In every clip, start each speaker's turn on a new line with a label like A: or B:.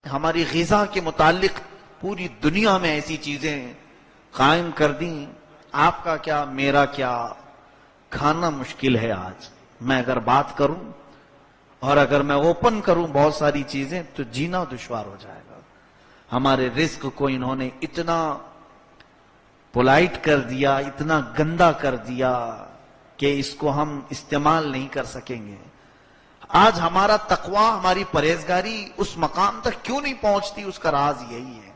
A: ہماری غذا کے متعلق پوری دنیا میں ایسی چیزیں قائم کر دیں، آپ کا کیا میرا کیا، کھانا مشکل ہے آج۔ میں اگر بات کروں اور اگر میں اوپن کروں بہت ساری چیزیں تو جینا دشوار ہو جائے گا۔ ہمارے رزق کو انہوں نے اتنا پولائٹ کر دیا، اتنا گندا کر دیا کہ اس کو ہم استعمال نہیں کر سکیں گے۔ آج ہمارا تقوی، ہماری پرہیزگاری اس مقام تک کیوں نہیں پہنچتی، اس کا راز یہی ہے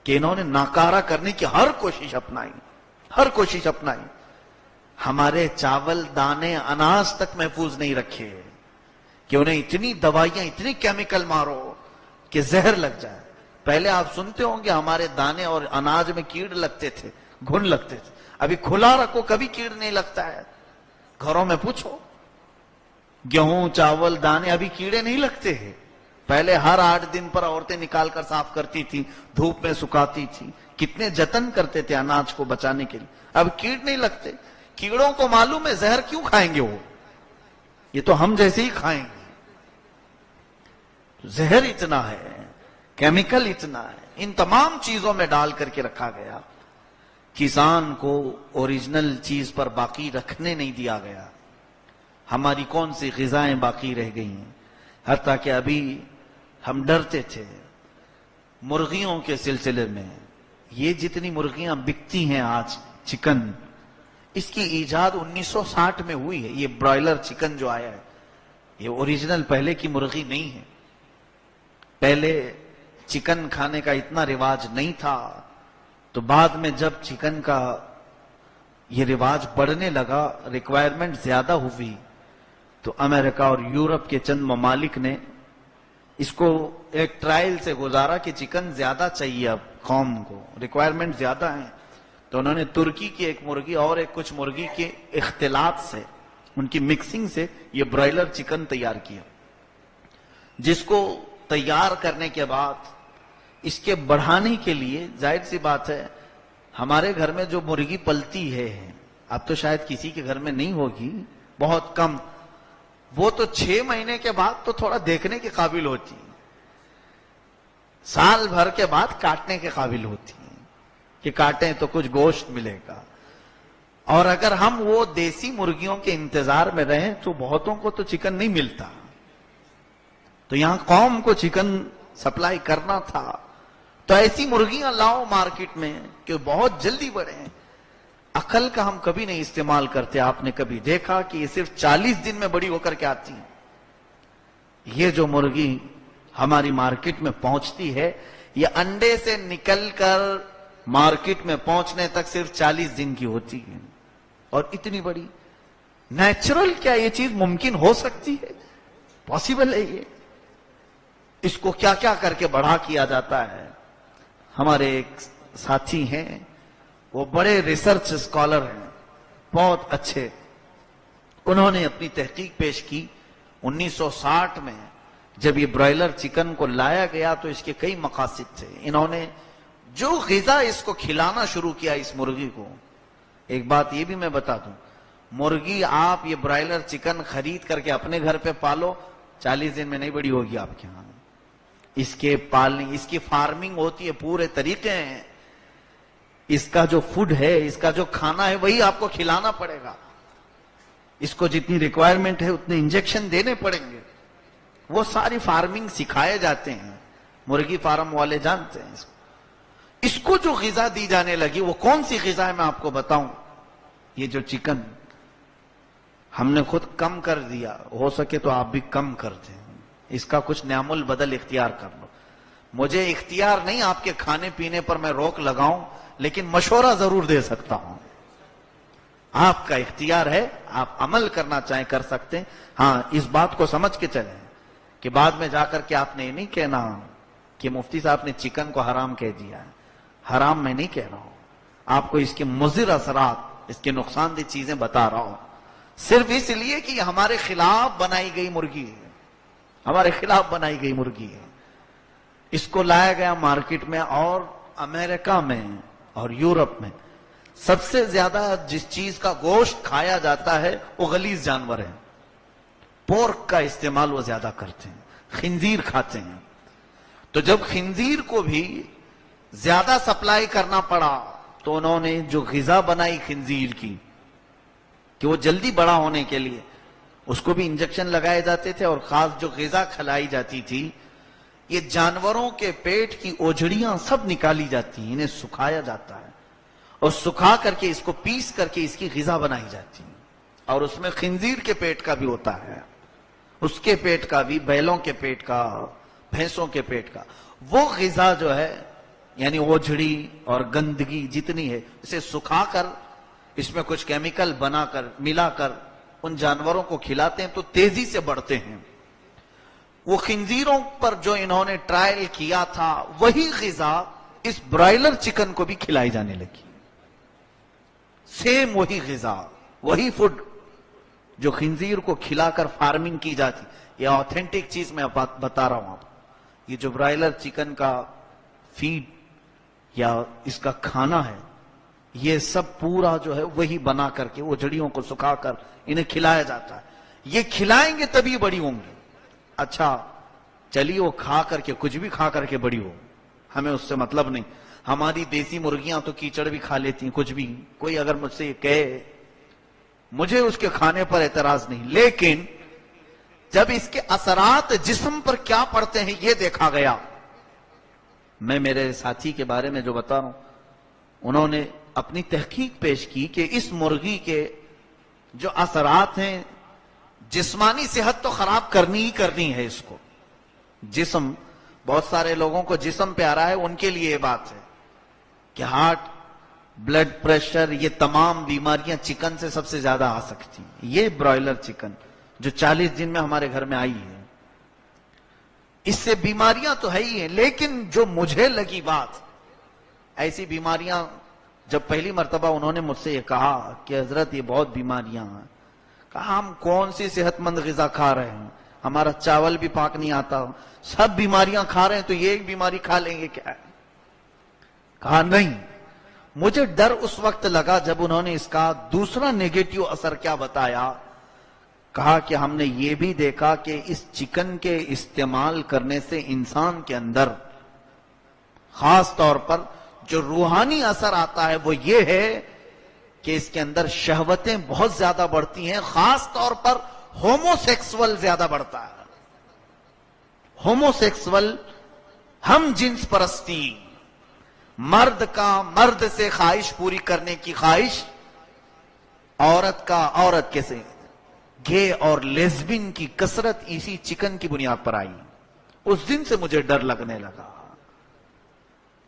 A: کہ انہوں نے ناکارہ کرنے کی ہر کوشش اپنائی۔ ہمارے چاول، دانے، اناج تک محفوظ نہیں رکھے کہ انہیں اتنی دوائیاں، اتنی کیمیکل مارو کہ زہر لگ جائے۔ پہلے آپ سنتے ہوں گے ہمارے دانے اور اناج میں کیڑ لگتے تھے، گھن لگتے تھے۔ ابھی کھلا رکھو کبھی کیڑ نہیں لگتا ہے۔ گھروں میں پوچھو، گیہوں، چاول، دانے ابھی کیڑے نہیں لگتے ہیں۔ پہلے ہر 8 دن پر عورتیں نکال کر صاف کرتی تھی، دھوپ میں سکھاتی تھی، کتنے جتن کرتے تھے اناج کو بچانے کے لیے۔ اب کیڑ نہیں لگتے۔ کیڑوں کو معلوم ہے زہر کیوں کھائیں گے وہ، یہ تو ہم جیسے ہی کھائیں گے۔ زہر اتنا ہے، کیمیکل اتنا ہے، ان تمام چیزوں میں ڈال کر کے رکھا گیا۔ کسان کو اوریجنل چیز پر باقی رکھنے نہیں دیا گیا۔ ہماری کون سی غذائیں باقی رہ گئی ہیں، حتیٰ کہ ابھی ہم ڈرتے تھے مرغیوں کے سلسلے میں۔ یہ جتنی مرغیاں بکتی ہیں آج، چکن، اس کی ایجاد 1960 میں ہوئی ہے۔ یہ برائلر چکن جو آیا ہے یہ اوریجنل پہلے کی مرغی نہیں ہے۔ پہلے چکن کھانے کا اتنا رواج نہیں تھا، تو بعد میں جب چکن کا یہ رواج بڑھنے لگا، ریکوائرمنٹ زیادہ ہوئی، تو امریکہ اور یورپ کے چند ممالک نے اس کو ایک ٹرائل سے گزارا کہ چکن زیادہ چاہیے اب قوم کو، ریکوائرمنٹ زیادہ ہیں، تو انہوں نے ترکی کی ایک مرغی اور ایک کچھ مرغی کے اختلاط سے، ان کی مکسنگ سے یہ برائلر چکن تیار کیا، جس کو تیار کرنے کے بعد اس کے بڑھانے کے لیے ظاہر سی بات ہے ہمارے گھر میں جو مرغی پلتی ہے، اب تو شاید کسی کے گھر میں نہیں ہوگی، بہت کم، وہ تو 6 مہینے کے بعد تو تھوڑا دیکھنے کے قابل ہوتی ہے، سال بھر کے بعد کاٹنے کے قابل ہوتی ہے کہ کاٹیں تو کچھ گوشت ملے گا۔ اور اگر ہم وہ دیسی مرغیوں کے انتظار میں رہیں تو بہتوں کو تو چکن نہیں ملتا، تو یہاں قوم کو چکن سپلائی کرنا تھا، تو ایسی مرغیاں لاؤ مارکیٹ میں کہ بہت جلدی بڑھیں۔ عقل کا ہم کبھی نہیں استعمال کرتے۔ آپ نے کبھی دیکھا کہ یہ صرف 40 دن میں بڑی ہو کر کے آتی ہیں؟ یہ جو مرغی ہماری مارکیٹ میں پہنچتی ہے، یہ انڈے سے نکل کر مارکیٹ میں پہنچنے تک صرف 40 دن کی ہوتی ہے، اور اتنی بڑی۔ نیچرل کیا یہ چیز ممکن ہو سکتی ہے؟ پاسبل ہے یہ؟ اس کو کیا کیا کر کے بڑھا کیا جاتا ہے۔ ہمارے ایک ساتھی ہیں، وہ بڑے ریسرچ اسکالر ہیں، بہت اچھے، انہوں نے اپنی تحقیق پیش کی 1960 میں جب یہ برائلر چکن کو لایا گیا تو اس کے کئی مقاصد تھے۔ انہوں نے جو غذا اس کو کھلانا شروع کیا اس مرغی کو، ایک بات یہ بھی میں بتا دوں، مرغی آپ یہ برائلر چکن خرید کر کے اپنے گھر پہ پالو، 40 دن میں نہیں بڑی ہوگی آپ کے ہاں۔ اس کے پالنے، اس کی فارمنگ ہوتی ہے، پورے طریقے ہیں، اس کا جو فوڈ ہے، اس کا جو کھانا ہے وہی آپ کو کھلانا پڑے گا، اس کو جتنی ریکوائرمنٹ ہے اتنے انجیکشن دینے پڑیں گے، وہ ساری فارمنگ سکھائے جاتے ہیں، مرغی فارم والے جانتے ہیں اس کو جو غذا دی جانے لگی، وہ کون سی غذا ہے میں آپ کو بتاؤں۔ یہ جو چکن ہم نے خود کم کر دیا، ہو سکے تو آپ بھی کم کر دیں، اس کا کچھ نعم البدل اختیار کر لو۔ مجھے اختیار نہیں آپ کے کھانے پینے پر میں روک لگاؤں، لیکن مشورہ ضرور دے سکتا ہوں۔ آپ کا اختیار ہے، آپ عمل کرنا چاہیں کر سکتے ہیں۔ ہاں، اس بات کو سمجھ کے چلیں کہ بعد میں جا کر کے آپ نے یہ نہیں کہنا کہ مفتی صاحب نے چکن کو حرام کہہ دیا ہے۔ حرام میں نہیں کہہ رہا ہوں، آپ کو اس کے مضر اثرات، اس کے نقصان دہ چیزیں بتا رہا ہوں، صرف اس لیے کہ یہ ہمارے خلاف بنائی گئی مرغی ہے، ہمارے خلاف بنائی گئی مرغی ہے۔ اس کو لایا گیا مارکیٹ میں، اور امریکہ میں اور یورپ میں سب سے زیادہ جس چیز کا گوشت کھایا جاتا ہے وہ غلیظ جانور ہے، پورک کا استعمال وہ زیادہ کرتے ہیں، خنزیر کھاتے ہیں۔ تو جب خنزیر کو بھی زیادہ سپلائی کرنا پڑا تو انہوں نے جو غذا بنائی خنزیر کی کہ وہ جلدی بڑا ہونے کے لیے اس کو بھی انجیکشن لگائے جاتے تھے، اور خاص جو غذا کھلائی جاتی تھی، یہ جانوروں کے پیٹ کی اوجھڑیاں سب نکالی جاتی ہیں، انہیں سکھایا جاتا ہے اور سکھا کر کے اس کو پیس کر کے اس کی غذا بنائی جاتی ہے، اور اس میں خنزیر کے پیٹ کا بھی ہوتا ہے، اس کے پیٹ کا بھی، بیلوں کے پیٹ کا، بھینسوں کے پیٹ کا، وہ غذا جو ہے یعنی اوجھڑی اور گندگی جتنی ہے اسے سکھا کر اس میں کچھ کیمیکل بنا کر ملا کر ان جانوروں کو کھلاتے ہیں تو تیزی سے بڑھتے ہیں۔ وہ خنزیروں پر جو انہوں نے ٹرائل کیا تھا وہی غذا اس برائلر چکن کو بھی کھلائی جانے لگی، سیم وہی غذا، وہی فوڈ جو خنزیر کو کھلا کر فارمنگ کی جاتی۔ یہ آتھینٹک چیز میں بتا رہا ہوں آپ، یہ جو برائلر چکن کا فیڈ یا اس کا کھانا ہے یہ سب پورا جو ہے وہی بنا کر کے وہ جڑیوں کو سکھا کر انہیں کھلایا جاتا ہے، یہ کھلائیں گے تبھی بڑی ہوں گی۔ اچھا چلیے وہ کھا کر کے کچھ بھی کھا کر کے بڑی ہو، ہمیں اس سے مطلب نہیں، ہماری دیسی مرغیاں تو کیچڑ بھی کھا لیتی ہیں، کچھ بھی، کوئی اگر مجھ سے یہ کہے مجھے اس کے کھانے پر اعتراض نہیں، لیکن جب اس کے اثرات جسم پر کیا پڑتے ہیں یہ دیکھا گیا۔ میں میرے ساتھی کے بارے میں جو بتا رہا ہوں، انہوں نے اپنی تحقیق پیش کی کہ اس مرغی کے جو اثرات ہیں، جسمانی صحت تو خراب کرنی ہی کرنی ہے اس کو، جسم، بہت سارے لوگوں کو جسم پہ آ رہا ہے، ان کے لیے یہ بات ہے کہ ہارٹ، بلڈ پریشر، یہ تمام بیماریاں چکن سے سب سے زیادہ آ سکتی ہیں۔ یہ برائلر چکن جو 40 دن میں ہمارے گھر میں آئی ہے، اس سے بیماریاں تو ہے ہی ہیں، لیکن جو مجھے لگی بات، ایسی بیماریاں جب پہلی مرتبہ انہوں نے مجھ سے یہ کہا کہ حضرت یہ بہت بیماریاں ہیں، کہا ہم کون سی صحت مند غذا کھا رہے ہیں، ہمارا چاول بھی پاک نہیں آتا، سب بیماریاں کھا رہے ہیں تو یہ ایک بیماری کھا لیں گے کیا ہے؟ کہا نہیں، مجھے ڈر اس وقت لگا جب انہوں نے اس کا دوسرا نیگیٹو اثر کیا بتایا، کہا کہ ہم نے یہ بھی دیکھا کہ اس چکن کے استعمال کرنے سے انسان کے اندر خاص طور پر جو روحانی اثر آتا ہے وہ یہ ہے کہ اس کے اندر شہوتیں بہت زیادہ بڑھتی ہیں، خاص طور پر ہومو سیکسول زیادہ بڑھتا ہے، ہومو سیکسول، ہم جنس پرستی، مرد کا مرد سے خواہش پوری کرنے کی خواہش، عورت کا عورت کے سے، گے اور لیزبین کی کثرت اسی چکن کی بنیاد پر آئی۔ اس دن سے مجھے ڈر لگنے لگا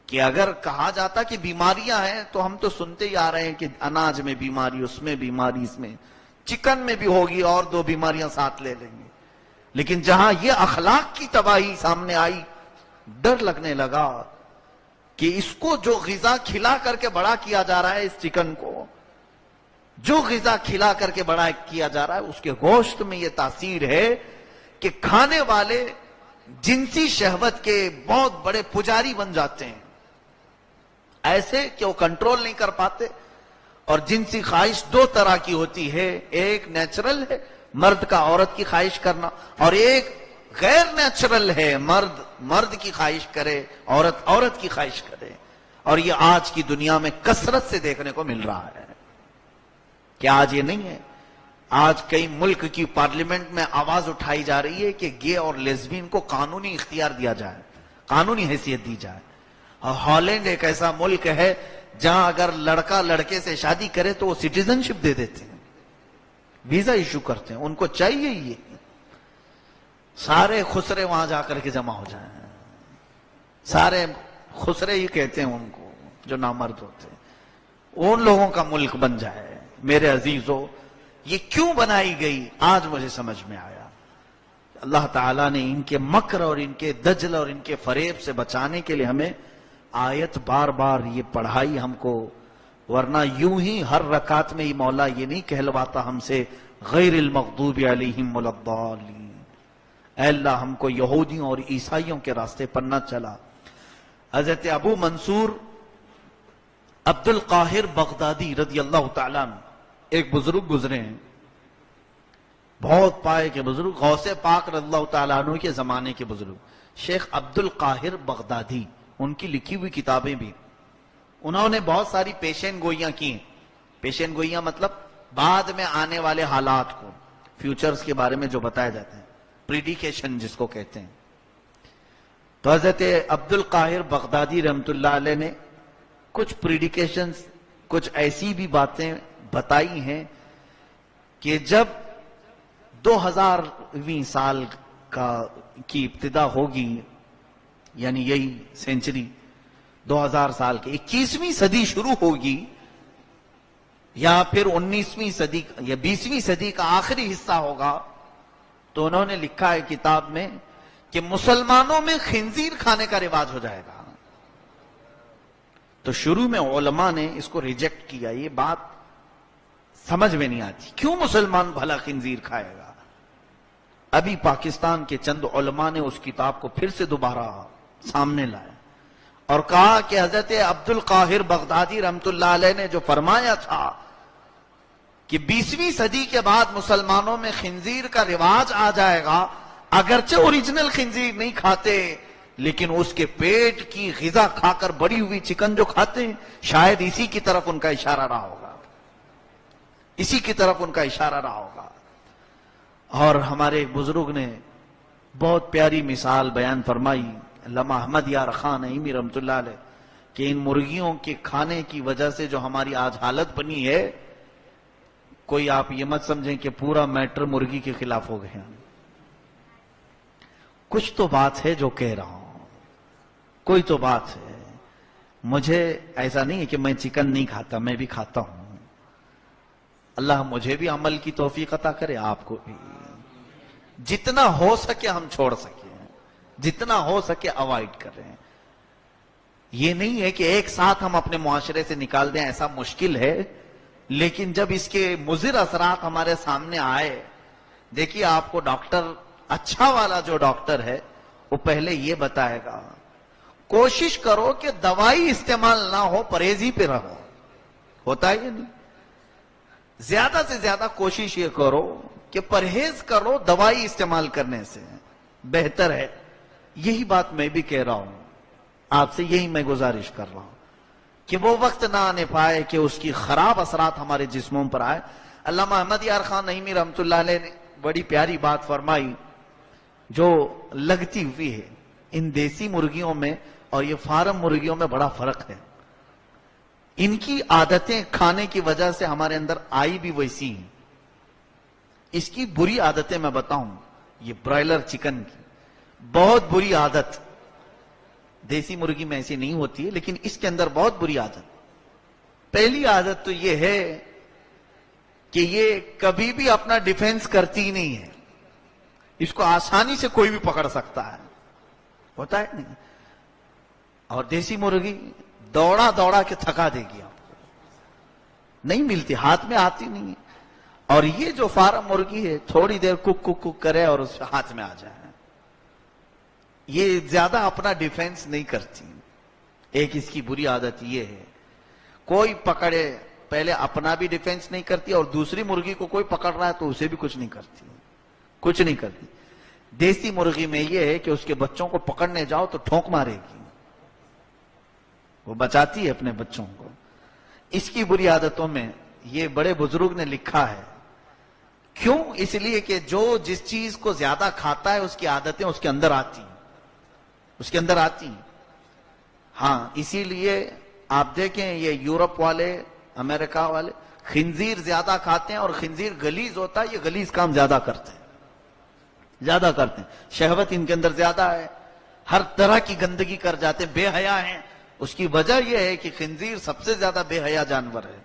A: کہ اگر کہا جاتا کہ بیماریاں ہیں تو ہم تو سنتے ہی آ رہے ہیں کہ اناج میں بیماری، اس میں بیماری، اس میں چکن میں بھی ہوگی اور 2 بیماریاں ساتھ لے لیں گے، لیکن جہاں یہ اخلاق کی تباہی سامنے آئی، ڈر لگنے لگا کہ اس کو جو غذا کھلا کر کے بڑا کیا جا رہا ہے، اس چکن کو جو غذا کھلا کر کے بڑا کیا جا رہا ہے، اس کے گوشت میں یہ تاثیر ہے کہ کھانے والے جنسی شہوت کے بہت بڑے پجاری بن جاتے ہیں، ایسے کہ وہ کنٹرول نہیں کر پاتے۔ اور جنسی خواہش 2 طرح کی ہوتی ہے، ایک نیچرل ہے، مرد کا عورت کی خواہش کرنا، اور ایک غیر نیچرل ہے، مرد کی خواہش کرے، عورت کی خواہش کرے، اور یہ آج کی دنیا میں کثرت سے دیکھنے کو مل رہا ہے۔ کیا آج یہ نہیں ہے؟ آج کئی ملک کی پارلیمنٹ میں آواز اٹھائی جا رہی ہے کہ گے اور لیزبین کو قانونی اختیار دیا جائے، قانونی حیثیت دی جائے۔ اور ہالینڈ ایک ایسا ملک ہے جہاں اگر لڑکا لڑکے سے شادی کرے تو وہ سٹیزن شپ دے دیتے ہیں، ویزا ایشو کرتے ہیں، ان کو چاہیے یہ سارے خسرے وہاں جا کر کے جمع ہو جائیں، سارے خسرے ہی کہتے ہیں ان کو جو نامرد ہوتے ہیں، ان لوگوں کا ملک بن جائے۔ میرے عزیزو، یہ کیوں بنائی گئی آج مجھے سمجھ میں آیا۔ اللہ تعالیٰ نے ان کے مکر اور ان کے دجل اور ان کے فریب سے بچانے کے لیے ہمیں آیت بار بار یہ پڑھائی ہم کو، ورنہ یوں ہی ہر رکعت میں ہی مولا یہ نہیں کہلواتا ہم سے غیر المغضوب علیہم ولا الضالین، اے اللہ ہم کو یہودیوں اور عیسائیوں کے راستے پر نہ چلا۔ حضرت ابو منصور عبد القاہر بغدادی رضی اللہ تعالیٰ عنہ ایک بزرگ گزرے ہیں، بہت پائے کے بزرگ، غوث پاک رضی اللہ تعالیٰ عنہ کے زمانے کے بزرگ، شیخ عبد القاہر بغدادی، ان کی لکھی ہوئی کتابیں بھی، انہوں نے بہت ساری پیشین گوئیاں کی ہیں. پیشین گوئیاں مطلب بعد میں آنے والے حالات کو، فیوچرز کے بارے میں جو بتایا جاتا ہے، پریڈیکیشن جس کو کہتے ہیں. تو حضرت عبد القاہر بغدادی رحمت اللہ علیہ نے کچھ پریڈیکیشنز، کچھ ایسی بھی باتیں بتائی ہیں کہ جب 2000ویں سال کی ابتدا ہوگی، یعنی یہی سینچری 2000 سال کی 21ویں صدی شروع ہوگی، یا پھر 19ویں صدی یا 20ویں صدی کا آخری حصہ ہوگا، تو انہوں نے لکھا ہے کتاب میں کہ مسلمانوں میں خنزیر کھانے کا رواج ہو جائے گا. تو شروع میں علماء نے اس کو ریجیکٹ کیا، یہ بات سمجھ میں نہیں آتی، کیوں مسلمان بھلا خنزیر کھائے گا؟ ابھی پاکستان کے چند علماء نے اس کتاب کو پھر سے دوبارہ سامنے لائے اور کہا کہ حضرت عبد القاہر بغدادی رحمت اللہ علیہ نے جو فرمایا تھا کہ 20ویں صدی کے بعد مسلمانوں میں خنزیر کا رواج آ جائے گا، اگرچہ اوریجنل خنزیر نہیں کھاتے لیکن اس کے پیٹ کی غذا کھا کر بڑی ہوئی چکن جو کھاتے ہیں، شاید اسی کی طرف ان کا اشارہ رہا ہوگا، اسی کی طرف ان کا اشارہ رہا ہوگا. اور ہمارے ایک بزرگ نے بہت پیاری مثال بیان فرمائی، علامہ احمد یار خان نعیمی رحمت اللہ علیہ، کہ ان مرغیوں کے کھانے کی وجہ سے جو ہماری آج حالت بنی ہے، کوئی آپ یہ مت سمجھیں کہ پورا میٹر مرغی کے خلاف ہو گئے ہیں. کچھ تو بات ہے جو کہہ رہا ہوں، کوئی تو بات ہے. مجھے ایسا نہیں ہے کہ میں چکن نہیں کھاتا، میں بھی کھاتا ہوں. اللہ مجھے بھی عمل کی توفیق عطا کرے، آپ کو بھی. جتنا ہو سکے ہم چھوڑ سکیں، جتنا ہو سکے اوائڈ کریں. یہ نہیں ہے کہ ایک ساتھ ہم اپنے معاشرے سے نکال دیں، ایسا مشکل ہے. لیکن جب اس کے مضر اثرات ہمارے سامنے آئے، دیکھیے آپ کو ڈاکٹر، اچھا والا جو ڈاکٹر ہے وہ پہلے یہ بتائے گا کوشش کرو کہ دوائی استعمال نہ ہو، پرہیز ہی پہ رہو. ہوتا ہے یا نہیں؟ زیادہ سے زیادہ کوشش یہ کرو کہ پرہیز کرو دوائی استعمال کرنے سے، بہتر ہے. یہی بات میں بھی کہہ رہا ہوں، آپ سے یہی میں گزارش کر رہا ہوں کہ وہ وقت نہ آنے پائے کہ اس کی خراب اثرات ہمارے جسموں پر آئے. علامہ احمد یار خان نعیمی رحمت اللہ علیہ نے بڑی پیاری بات فرمائی جو لگتی ہوئی ہے. ان دیسی مرغیوں میں اور یہ فارم مرغیوں میں بڑا فرق ہے. ان کی عادتیں کھانے کی وجہ سے ہمارے اندر آئی بھی ویسی ہیں. اس کی بری عادتیں میں بتاؤں، یہ برائلر چکن کی بہت بری عادت، دیسی مرغی میں ایسی نہیں ہوتی ہے لیکن اس کے اندر بہت بری عادت. پہلی عادت تو یہ ہے کہ یہ کبھی بھی اپنا ڈیفنس کرتی ہی نہیں ہے. اس کو آسانی سے کوئی بھی پکڑ سکتا ہے، ہوتا ہے نہیں. اور دیسی مرغی دوڑا دوڑا کے تھکا دے گی آپ کو، نہیں ملتی، ہاتھ میں آتی نہیں ہے. اور یہ جو فارم مرغی ہے تھوڑی دیر کک کک کک کرے اور اس ہاتھ میں آ جائے، یہ زیادہ اپنا ڈیفنس نہیں کرتی. ایک اس کی بری عادت یہ ہے، کوئی پکڑے پہلے اپنا بھی ڈیفنس نہیں کرتی اور دوسری مرغی کو کوئی پکڑ رہا ہے تو اسے بھی کچھ نہیں کرتی، کچھ نہیں کرتی. دیسی مرغی میں یہ ہے کہ اس کے بچوں کو پکڑنے جاؤ تو ٹھونک مارے گی، وہ بچاتی ہے اپنے بچوں کو. اس کی بری عادتوں میں یہ بڑے بزرگ نے لکھا ہے. کیوں؟ اس لیے کہ جو جس چیز کو زیادہ کھاتا ہے اس کی عادتیں اس کے اندر آتی ہیں، اس کے اندر آتی ہیں. ہاں اسی لیے آپ دیکھیں یہ یورپ والے، امریکہ والے خنزیر زیادہ کھاتے ہیں اور خنزیر غلیظ ہوتا ہے، یہ غلیظ کام زیادہ کرتے ہیں، زیادہ کرتے ہیں. شہوت ان کے اندر زیادہ ہے، ہر طرح کی گندگی کر جاتے ہیں، بے حیا ہیں. اس کی وجہ یہ ہے کہ خنزیر سب سے زیادہ بے حیا جانور ہے،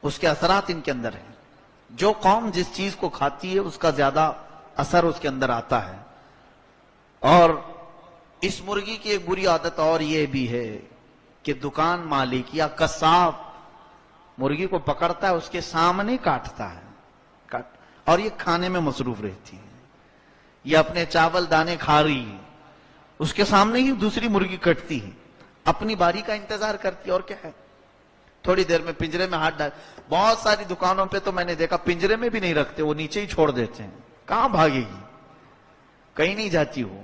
A: اس کے اثرات ان کے اندر ہیں. جو قوم جس چیز کو کھاتی ہے اس کا زیادہ اثر اس کے اندر آتا ہے. اور اس مرغی کی ایک بری عادت اور یہ بھی ہے کہ دکان مالک یا قصاب مرغی کو پکڑتا ہے، اس کے سامنے کاٹتا ہے اور یہ کھانے میں مصروف رہتی ہے. یہ اپنے چاول دانے کھا رہی ہے، اس کے سامنے ہی دوسری مرغی کٹتی ہے، اپنی باری کا انتظار کرتی ہے. اور کیا ہے، تھوڑی دیر میں پنجرے میں ہاتھ ڈال. بہت ساری دکانوں پہ تو میں نے دیکھا پنجرے میں بھی نہیں رکھتے، وہ نیچے ہی چھوڑ دیتے ہیں. کہاں بھاگے گی؟ کہیں نہیں جاتی ہو.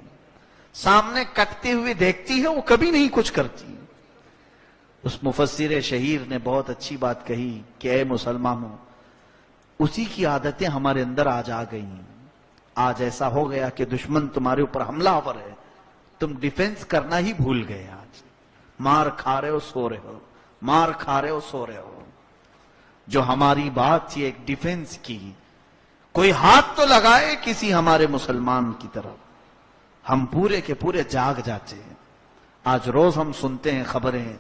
A: سامنے کٹتے ہوئے دیکھتی ہے، وہ کبھی نہیں کچھ کرتی۔ اس مفسر شہیر نے بہت اچھی بات کہی کہ اے مسلمانوں، اسی کی عادتیں ہمارے اندر آج آ گئی۔ آج ایسا ہو گیا کہ دشمن تمہارے اوپر حملہ آور ہے، تم ڈیفنس کرنا ہی بھول گئے۔ آج مار کھا رہے ہو، سو رہے ہو، مار کھا رہے ہو، سو رہے ہو۔ جو ہماری بات تھی ایک ڈیفنس کی، کوئی ہاتھ تو لگائے کسی ہمارے مسلمان کی طرف، ہم پورے کے پورے جاگ جاتے ہیں۔ آج روز ہم سنتے ہیں خبریں،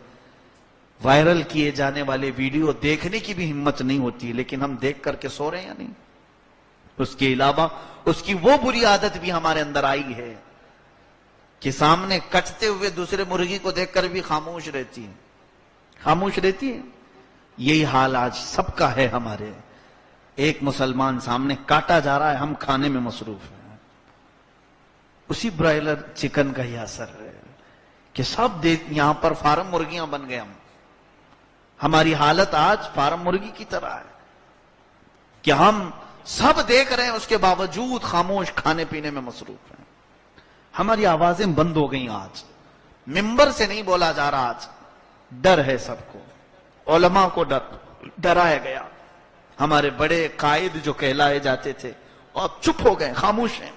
A: وائرل کیے جانے والے ویڈیو دیکھنے کی بھی ہمت نہیں ہوتی، لیکن ہم دیکھ کر کے سو رہے ہیں یا نہیں؟ اس کے علاوہ اس کی وہ بری عادت بھی ہمارے اندر آئی ہے کہ سامنے کٹتے ہوئے دوسرے مرغی کو دیکھ کر بھی خاموش رہتی ہے، خاموش رہتی ہے۔ یہی حال آج سب کا ہے ہمارے۔ ایک مسلمان سامنے کاٹا جا رہا ہے، ہم کھانے میں مصروف ہیں۔ اسی برائلر چکن کا ہی اثر ہے کہ سب یہاں پر فارم مرغیاں بن گئے۔ ہماری حالت آج فارم مرغی کی طرح ہے کہ ہم سب دیکھ رہے ہیں، اس کے باوجود خاموش کھانے پینے میں مصروف ہیں۔ ہماری آوازیں بند ہو گئیں۔ آج ممبر سے نہیں بولا جا رہا، آج ڈر ہے سب کو، علماء کو ڈرایا گیا۔ ہمارے بڑے قائد جو کہلائے جاتے تھے وہ اب چپ ہو گئے، خاموش ہیں،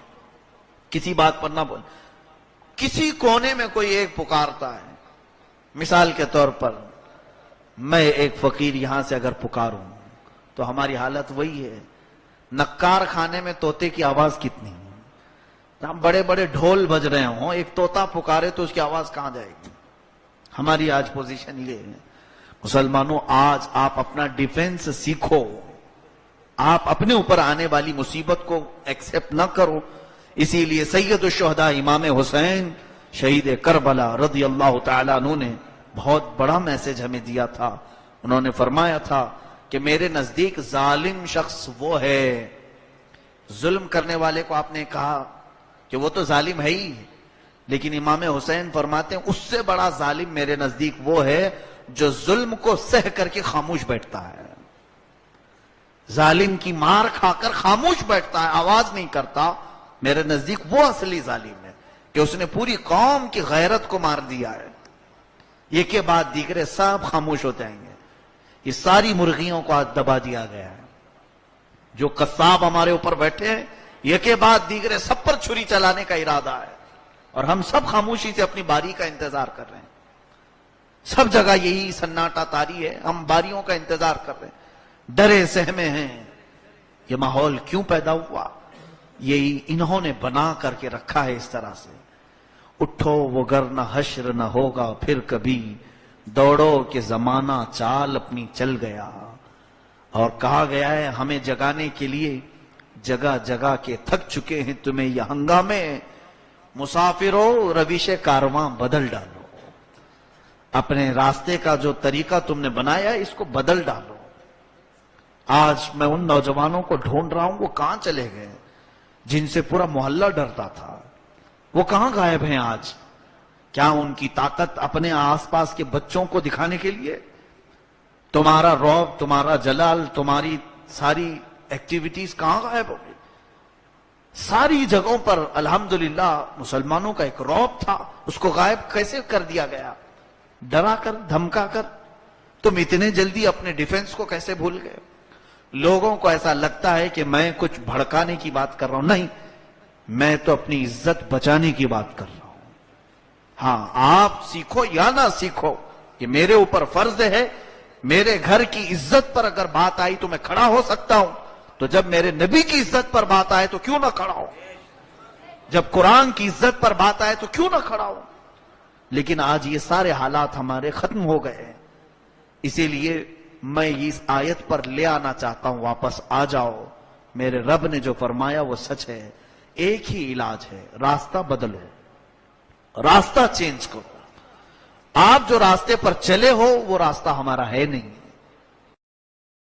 A: کسی بات پر نہ بول۔ کسی کونے میں کوئی ایک پکارتا ہے، مثال کے طور پر میں ایک فقیر یہاں سے اگر پکاروں تو ہماری حالت وہی ہے۔ نکار خانے میں طوطے کی آواز کتنی ہے، ہم بڑے بڑے ڈھول بج رہے ہوں، ایک طوطا پکارے تو اس کی آواز کہاں جائے گی؟ ہماری آج پوزیشن یہ ہے۔ مسلمانوں، آج آپ اپنا ڈیفنس سیکھو، آپ اپنے اوپر آنے والی مصیبت کو ایکسپٹ نہ کرو۔ اسی لیے سید الشہداء امام حسین شہید کربلا رضی اللہ تعالیٰ عنہ نے بہت بڑا میسج ہمیں دیا تھا۔ انہوں نے فرمایا تھا کہ میرے نزدیک ظالم شخص وہ ہے، ظلم کرنے والے کو آپ نے کہا کہ وہ تو ظالم ہے ہی، لیکن امام حسین فرماتے ہیں اس سے بڑا ظالم میرے نزدیک وہ ہے جو ظلم کو سہ کر کے خاموش بیٹھتا ہے۔ ظالم کی مار کھا کر خاموش بیٹھتا ہے، آواز نہیں کرتا، میرے نزدیک وہ اصلی ظالم ہے کہ اس نے پوری قوم کی غیرت کو مار دیا ہے۔ یہ کے بعد دیگرے سب خاموش ہو جائیں گے۔ یہ ساری مرغیوں کو آج دبا دیا گیا ہے۔ جو قصاب ہمارے اوپر بیٹھے ہیں، یہ کے بعد دیگرے سب پر چھری چلانے کا ارادہ ہے، اور ہم سب خاموشی سے اپنی باری کا انتظار کر رہے ہیں۔ سب جگہ یہی سناٹا طاری ہے، ہم باریوں کا انتظار کر رہے ہیں، ڈرے سہمے ہیں۔ یہ ماحول کیوں پیدا ہوا؟ یہی انہوں نے بنا کر کے رکھا ہے اس طرح سے۔ اٹھو وگرنہ حشر نہ ہوگا پھر کبھی، دوڑو کہ زمانہ چال اپنی چل گیا۔ اور کہا گیا ہے ہمیں جگانے کے لیے، جگہ جگہ کے تھک چکے ہیں تمہیں یہ ہنگامے، مسافروں روش کارواں بدل ڈالو۔ اپنے راستے کا جو طریقہ تم نے بنایا اس کو بدل ڈالو۔ آج میں ان نوجوانوں کو ڈھونڈ رہا ہوں، وہ کہاں چلے گئے جن سے پورا محلہ ڈرتا تھا؟ وہ کہاں غائب ہیں آج؟ کیا ان کی طاقت اپنے آس پاس کے بچوں کو دکھانے کے لیے؟ تمہارا رعب، تمہارا جلال، تمہاری ساری ایکٹیویٹیز کہاں غائب ہو گئی؟ ساری جگہوں پر الحمدللہ مسلمانوں کا ایک رعب تھا، اس کو غائب کیسے کر دیا گیا؟ ڈرا کر، دھمکا کر۔ تم اتنے جلدی اپنے ڈیفنس کو کیسے بھول گئے؟ لوگوں کو ایسا لگتا ہے کہ میں کچھ بھڑکانے کی بات کر رہا ہوں، نہیں، میں تو اپنی عزت بچانے کی بات کر رہا ہوں۔ ہاں، آپ سیکھو یا نہ سیکھو، یہ میرے اوپر فرض ہے۔ میرے گھر کی عزت پر اگر بات آئی تو میں کھڑا ہو سکتا ہوں، تو جب میرے نبی کی عزت پر بات آئے تو کیوں نہ کھڑا ہو؟ جب قرآن کی عزت پر بات آئے تو کیوں نہ کھڑا ہو؟ لیکن آج یہ سارے حالات ہمارے ختم ہو گئے ہیں۔ اسی لیے میں اس آیت پر لے آنا چاہتا ہوں، واپس آ جاؤ۔ میرے رب نے جو فرمایا وہ سچ ہے۔ ایک ہی علاج ہے، راستہ بدلو، راستہ چینج کرو۔ آپ جو راستے پر چلے ہو وہ راستہ ہمارا ہے نہیں۔